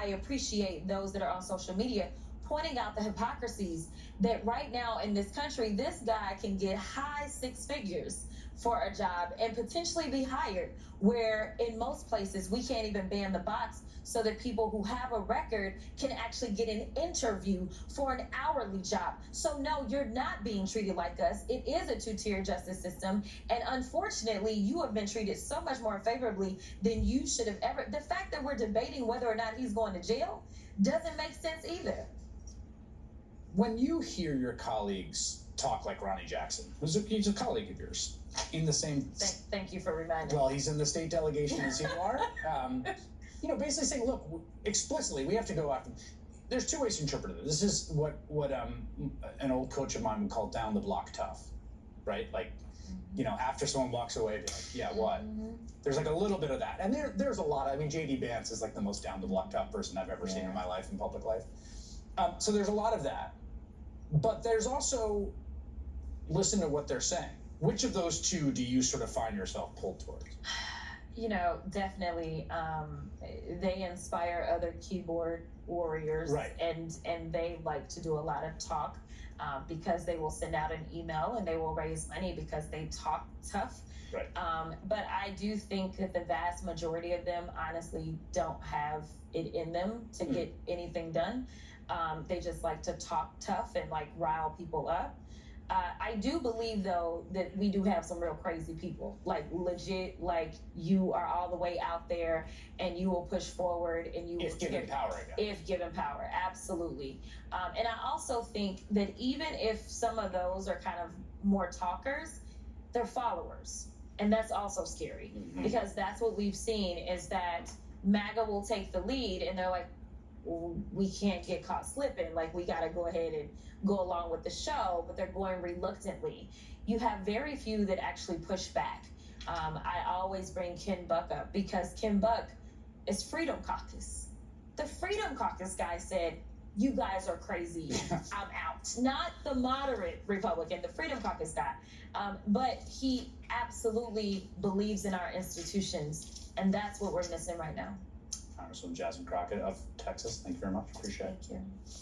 I appreciate those that are on social media pointing out the hypocrisies that right now in this country, this guy can get high six figures for a job and potentially be hired, where in most places we can't even ban the bots so that people who have a record can actually get an interview for an hourly job. So no, you're not being treated like us. It is a two-tier justice system, and unfortunately you have been treated so much more favorably than you should have ever. The fact that we're debating whether or not he's going to jail doesn't make sense either. When you hear your colleagues talk like Ronnie Jackson, he's a colleague of yours, in the same... Thank you for reminding me. Well, he's in the state delegation as you are. Basically saying, look, explicitly, we have to go after... There's two ways to interpret it. This is what an old coach of mine would call down the block tough, right? Like, after someone walks away, be like, yeah, what? There's like a little bit of that. And there's a lot. J.D. Vance is like the most down the block tough person I've ever seen in my life, in public life. So there's a lot of that. But there's also, listen to what they're saying. Which of those two do you sort of find yourself pulled towards? Definitely, they inspire other keyboard warriors, right? And they like to do a lot of talk because they will send out an email and they will raise money because they talk tough. Right. But I do think that the vast majority of them honestly don't have it in them to get anything done. They just like to talk tough and like rile people up. I do believe, though, that we do have some real crazy people, like legit, like you are all the way out there and you will push forward and you if given power, I guess. If given power, absolutely. And I also think that even if some of those are kind of more talkers, they're followers. And that's also scary because that's what we've seen is that MAGA will take the lead and they're like, we can't get caught slipping. Like, we got to go ahead and go along with the show, but they're going reluctantly. You have very few that actually push back. I always bring Ken Buck up because Ken Buck is Freedom Caucus. The Freedom Caucus guy said, you guys are crazy, I'm out. Not the moderate Republican, the Freedom Caucus guy. But he absolutely believes in our institutions, and that's what we're missing right now. Congresswoman Jasmine Crockett of Texas, thank you very much. Appreciate it. Thank you.